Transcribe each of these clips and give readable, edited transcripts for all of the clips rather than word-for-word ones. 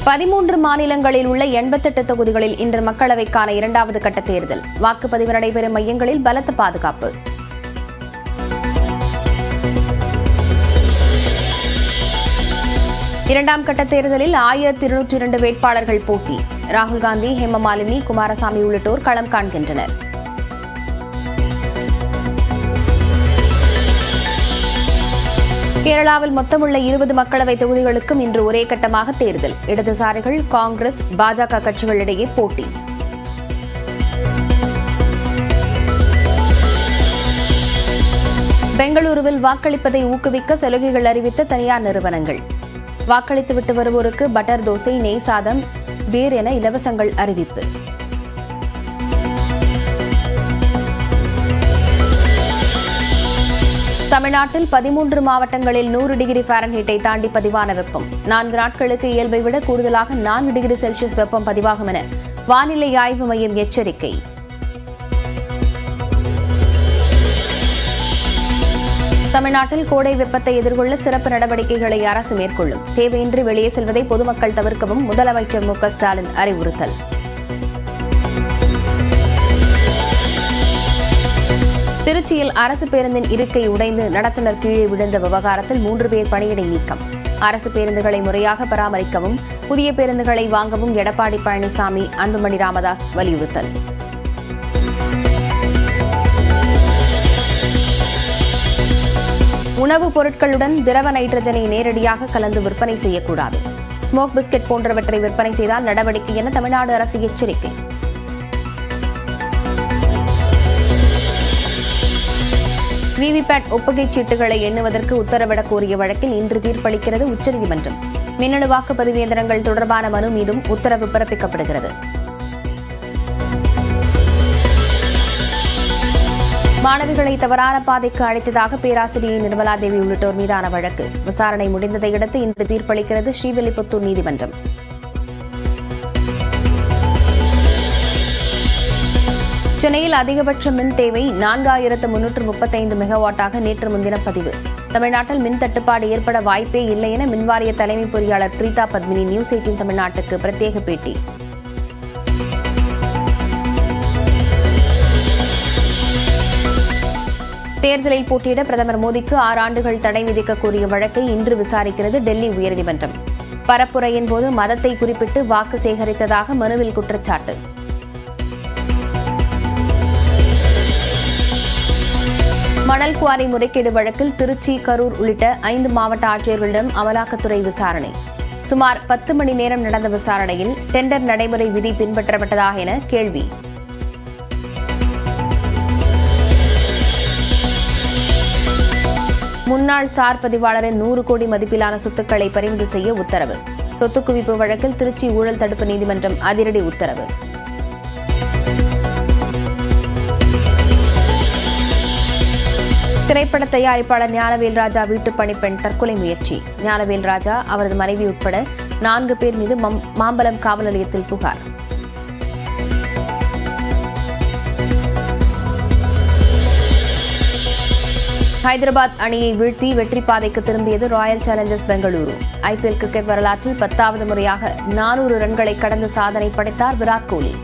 13 மாநிலங்களில் உள்ள 88 தொகுதிகளில் இன்று மக்களவைக்கான இரண்டாவது கட்ட தேர்தல். வாக்குப்பதிவு நடைபெறும் மையங்களில் பலத்த பாதுகாப்பு. இரண்டாம் கட்ட தேர்தலில் 1202 வேட்பாளர்கள் போட்டி. ராகுல் காந்தி, ஹேமமாலினி, குமாரசாமி உள்ளிட்டோர் களம் காண்கின்றனர். கேரளாவில் மொத்தமுள்ள 20 மக்களவை தொகுதிகளுக்கும் இன்று ஒரே கட்டமாக தேர்தல். இடதுசாரிகள், காங்கிரஸ், பாஜக கட்சிகளிடையே போட்டி. பெங்களூருவில் வாக்களிப்பதை ஊக்குவிக்க சலுகைகள் அறிவித்த தனியார் நிறுவனங்கள். வாக்களித்துவிட்டு வருவோருக்கு பட்டர் தோசை, நெய் சாதம், பீர் என இலவசங்கள் அறிவிப்பு. தமிழ்நாட்டில் 13 மாவட்டங்களில் 100 டிகிரி ஃபாரன்ஹீட்டை தாண்டி பதிவான வெப்பம். 4 நாட்களுக்கு இயல்பை விட கூடுதலாக 4 டிகிரி செல்சியஸ் வெப்பம் பதிவாகும் என வானிலை ஆய்வு மையம் எச்சரிக்கை. தமிழ்நாட்டில் கோடை வெப்பத்தை எதிர்கொள்ள சிறப்பு நடவடிக்கைகளை அரசு மேற்கொள்ளும். தேவையின்றி வெளியே செல்வதை பொதுமக்கள் தவிர்க்கவும் முதலமைச்சர் மு க ஸ்டாலின் அறிவுறுத்தல். திருச்சியில் அரசு பேருந்தின் இருக்கை உடைந்து நடத்துனர் கீழே விழுந்த விவகாரத்தில் 3 பேர் பணியிடை நீக்கம். அரசு பேருந்துகளை முறையாக பராமரிக்கவும் புதிய பேருந்துகளை வாங்கவும் எடப்பாடி பழனிசாமி, அன்புமணி ராமதாஸ் வலியுறுத்தல். உணவுப் பொருட்களுடன் திரவ நைட்ரஜனை நேரடியாக கலந்து விற்பனை செய்யக்கூடாது. ஸ்மோக் பிஸ்கெட் போன்றவற்றை விற்பனை செய்தால் நடவடிக்கை என தமிழ்நாடு அரசு எச்சரிக்கை. விவிபேட் ஒப்புகைச் சீட்டுகளை எண்ணுவதற்கு உத்தரவிடக் கோரிய வழக்கில் இன்று தீர்ப்பளிக்கிறது உச்சநீதிமன்றம். மின்னணு வாக்குப்பதிவு இயந்திரங்கள் தொடர்பான மனு மீதும் உத்தரவு பிறப்பிக்கப்படுகிறது. மாணவிகளை தவறான பாதைக்கு அழைத்ததாக பேராசிரியை நிர்மலா தேவி உள்ளிட்டோர் மீதான வழக்கு விசாரணை முடிந்ததை அடுத்து இன்று தீர்ப்பளிக்கிறது ஸ்ரீவில்லிபுத்தூர் நீதிமன்றம். சென்னையில் அதிகபட்ச மின் தேவை 4335 மெகாவாட்டாக நேற்று முன்தினம் பதிவு. தமிழ்நாட்டில் மின் தட்டுப்பாடு ஏற்பட வாய்ப்பே இல்லை என மின்வாரிய தலைமை பொறியாளர் பிரீதா பத்மினி நியூஸ் 18 தமிழ்நாட்டுக்கு பிரத்யேக பேட்டி. தேர்தலில் போட்டியிட பிரதமர் மோடிக்கு 6 ஆண்டுகள் தடை விதிக்க கோரிய வழக்கை இன்று விசாரிக்கிறது டெல்லி உயர்நீதிமன்றம். பரப்புரையின் போது மதத்தை குறிப்பிட்டு வாக்கு சேகரித்ததாக மனுவில் குற்றச்சாட்டு. மணல் குவாரி முறைகேடு வழக்கில் திருச்சி, கரூர் உள்ளிட்ட 5 மாவட்ட ஆட்சியர்களிடம் அமலாக்கத்துறை விசாரணை. சுமார் 10 மணி நேரம் நடந்த விசாரணையில் டெண்டர் நடைமுறை விதி பின்பற்றப்பட்டதா என கேள்வி. முன்னாள் சார் பதிவாளரின் 100 கோடி மதிப்பிலான சொத்துக்களை பறிமுதல் செய்ய உத்தரவு. சொத்து குவிப்பு வழக்கில் திருச்சி ஊழல் தடுப்பு நீதிமன்றம் அதிரடி உத்தரவு. திரைப்பட தயாரிப்பாளர் ஞானவேல் ராஜா வீட்டு பணிப்பெண் தற்கொலை முயற்சி. ஞானவேல் ராஜா, அவரது மனைவி உட்பட 4 பேர் மீது மாம்பலம் காவல் நிலையத்தில் புகார். ஹைதராபாத் அணியை வீழ்த்தி வெற்றி பாதைக்கு திரும்பியது Royal Challengers Bengaluru. IPL cricket வரலாற்றில் 10வது முறையாக 400 ரன்களை கடந்து சாதனை படைத்தார் விராட் கோலி.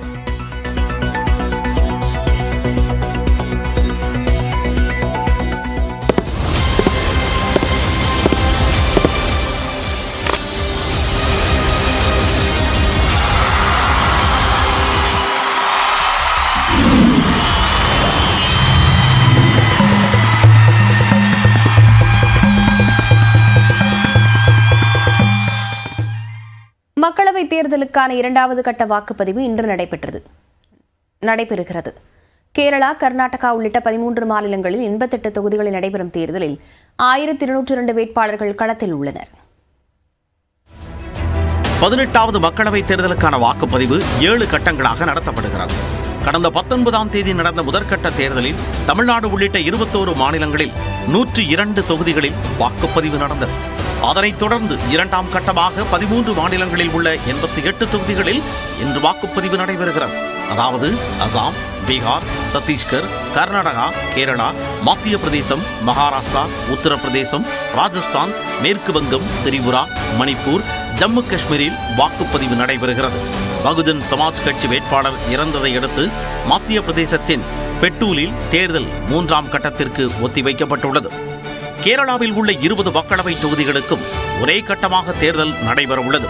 மக்களவைத் தேர்தலுக்கான இரண்டாவது கட்ட வாக்குப்பதிவு இன்று நடைபெறுகிறது. கேரளா, கர்நாடகா உள்ளிட்ட 13 மாநிலங்களில் 88 தொகுதிகளில் நடைபெறும் தேர்தலில் 1202 வேட்பாளர்கள் களத்தில் உள்ளனர். 18வது மக்களவைத் தேர்தலுக்கான வாக்குப்பதிவு 7 கட்டங்களாக நடத்தப்படுகிறது. கடந்த 19ஆம் தேதி நடந்த முதற்கட்ட தேர்தலில் தமிழ்நாடு உள்ளிட்ட 21 மாநிலங்களில் 102 தொகுதிகளில் வாக்குப்பதிவு நடந்தது. அதனைத் தொடர்ந்து 2ஆம் கட்டமாக 13 மாநிலங்களில் உள்ள 88 தொகுதிகளில் இன்று வாக்குப்பதிவு நடைபெறுகிறது. அதாவது அசாம், பீகார், சத்தீஸ்கர், கர்நாடகா, கேரளா, மத்திய பிரதேசம், மகாராஷ்டிரா, உத்தரப்பிரதேசம், ராஜஸ்தான், மேற்கு வங்கம், திரிபுரா, மணிப்பூர், ஜம்மு காஷ்மீரில் வாக்குப்பதிவு நடைபெறுகிறது. பகுஜன் சமாஜ் கட்சி வேட்பாளர் இறந்ததை அடுத்து மத்திய பிரதேசத்தின் பெட்டூலில் தேர்தல் 3ஆம் கட்டத்திற்கு ஒத்திவைக்கப்பட்டுள்ளது. கேரளாவில் உள்ள 20 மக்களவை தொகுதிகளுக்கும் ஒரே கட்டமாக தேர்தல் நடைபெறவுள்ளது.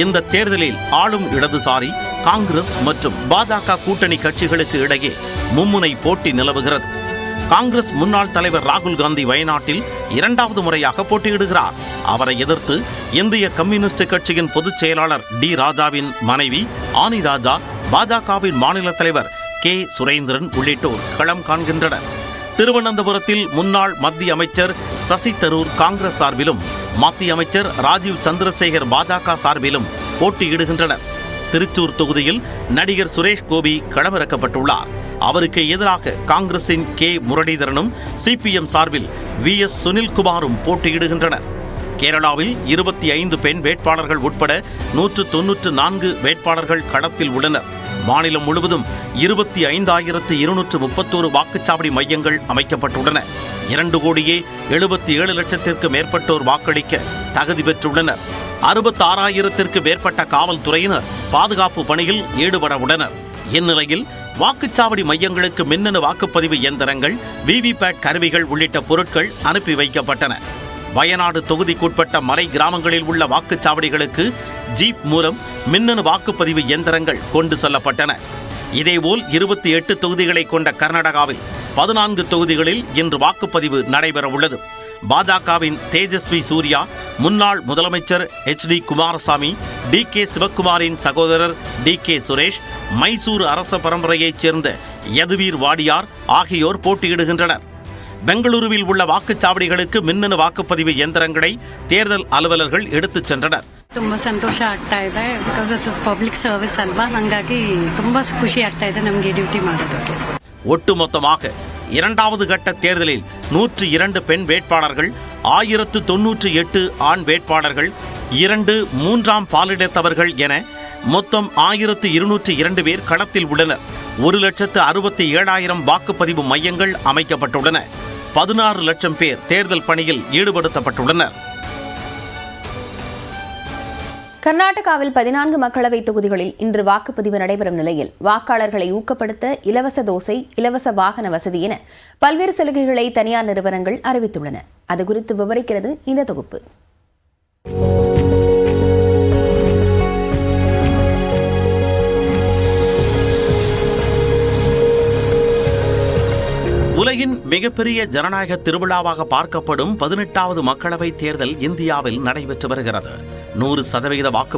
இந்த தேர்தலில் ஆளும் இடதுசாரி காங்கிரஸ் மற்றும் பாஜக கூட்டணி கட்சிகளுக்கு இடையே மும்முனை போட்டி நிலவுகிறது. காங்கிரஸ் முன்னாள் தலைவர் ராகுல் காந்தி வயநாட்டில் 2வது முறையாக போட்டியிடுகிறார். அவரை எதிர்த்து இந்திய கம்யூனிஸ்ட் கட்சியின் பொதுச் செயலாளர் டி ராஜாவின் மனைவி ஆனி ராஜா, பாஜகவின் மாநில தலைவர் கே சுரேந்திரன் உள்ளிட்டோர் களம் காண்கின்றனர். திருவனந்தபுரத்தில் முன்னாள் மத்திய அமைச்சர் சசி தரூர் காங்கிரஸ் சார்பிலும், மத்திய அமைச்சர் ராஜீவ் சந்திரசேகர் பாஜக சார்பிலும் போட்டியிடுகின்றனர். திருச்சூர் தொகுதியில் நடிகர் சுரேஷ் கோபி களமிறக்கப்பட்டுள்ளார். அவருக்கு எதிராக காங்கிரசின் கே முரளிதரனும் சிபிஎம் சார்பில் VS சுனில்குமாரும் போட்டியிடுகின்றனர். கேரளாவில் 25 பெண் வேட்பாளர்கள் உட்பட 194 வேட்பாளர்கள் களத்தில் உள்ளனர். மாநிலம் முழுவதும் 25,231 வாக்குச்சாவடி மையங்கள் அமைக்கப்பட்டுள்ளன. 2,77,00,000 மேற்பட்டோர் வாக்களிக்க தகுதி பெற்றுள்ளனர். 66,000 மேற்பட்ட காவல்துறையினர் பாதுகாப்பு பணியில் ஈடுபட உள்ளனர். இந்நிலையில் வாக்குச்சாவடி மையங்களுக்கு மின்னணு வாக்குப்பதிவு இயந்திரங்கள், VVPAT கருவிகள் உள்ளிட்ட பொருட்கள் அனுப்பி வைக்கப்பட்டன. வயநாடு தொகுதிக்குட்பட்ட மலை கிராமங்களில் உள்ள வாக்குச்சாவடிகளுக்கு ஜீப் மூலம் மின்னணு வாக்குப்பதிவு இயந்திரங்கள் கொண்டு செல்லப்பட்டன. இதேபோல் 28 தொகுதிகளை கொண்ட கர்நாடகாவில் 14 தொகுதிகளில் இன்று வாக்குப்பதிவு நடைபெறவுள்ளது. பாஜகவின் தேஜஸ்வி சூர்யா, முன்னாள் முதலமைச்சர் HD குமாரசாமி, DK சிவக்குமாரின் சகோதரர் DK சுரேஷ், மைசூர் அரச பரம்பரையைச் சேர்ந்த யதுவீர் வாடியார் ஆகியோர் போட்டியிடுகின்றனர். பெங்களூருவில் உள்ள வாக்குச்சாவடிகளுக்கு மின்னணு வாக்குப்பதிவு இயந்திரங்களை தேர்தல் அலுவலர்கள் எடுத்துச் சென்றனர். ತುಂಬಾ ಸಂತೋಷ ಆಗ್ತಾ ಇದೆ. Because this is public service ಅಲ್ವಾ, ಹಾಗಾಗಿ ತುಂಬಾ ಖುಷಿ ಆಗ್ತಾ ಇದೆ ನಮಗೆ ಡ್ಯೂಟಿ ಮಾಡೋದಕ್ಕೆ. ஒட்டுமொத்தமாக 2வது கட்ட தேர்தலில் 102 பெண் வேட்பாளர்கள், 1098 ஆண் வேட்பாளர்கள், 2 3ஆம் பாலினத்தவர்கள் என மொத்தம் 1202 பேர் களத்தில் உள்ளனர். 1,67,000 வாக்குப்பதிவு மையங்கள் அமைக்கப்பட்டுள்ளன. 16 லட்சம் பேர் தேர்தல் பணியில் ஈடுபடுத்தப்பட்டுள்ளனர். கர்நாடகாவில் 14 மக்களவை தொகுதிகளில் இன்று வாக்குப்பதிவு நடைபெறும் நிலையில் வாக்காளர்களை ஊக்கப்படுத்த இலவச தோசை, இலவச வாகன வசதி என பல்வேறு சலுகைகளை தனியார் நிறுவனங்கள் அறிவித்துள்ளன. அது குறித்து விவரிக்கிறது இந்த தொகுப்பு. உலகின் மிகப்பெரிய ஜனநாயக திருவிழாவாக பார்க்கப்படும் 18வது மக்களவை தேர்தல் இந்தியாவில் நடைபெற்று வருகிறது. 100% வாக்கு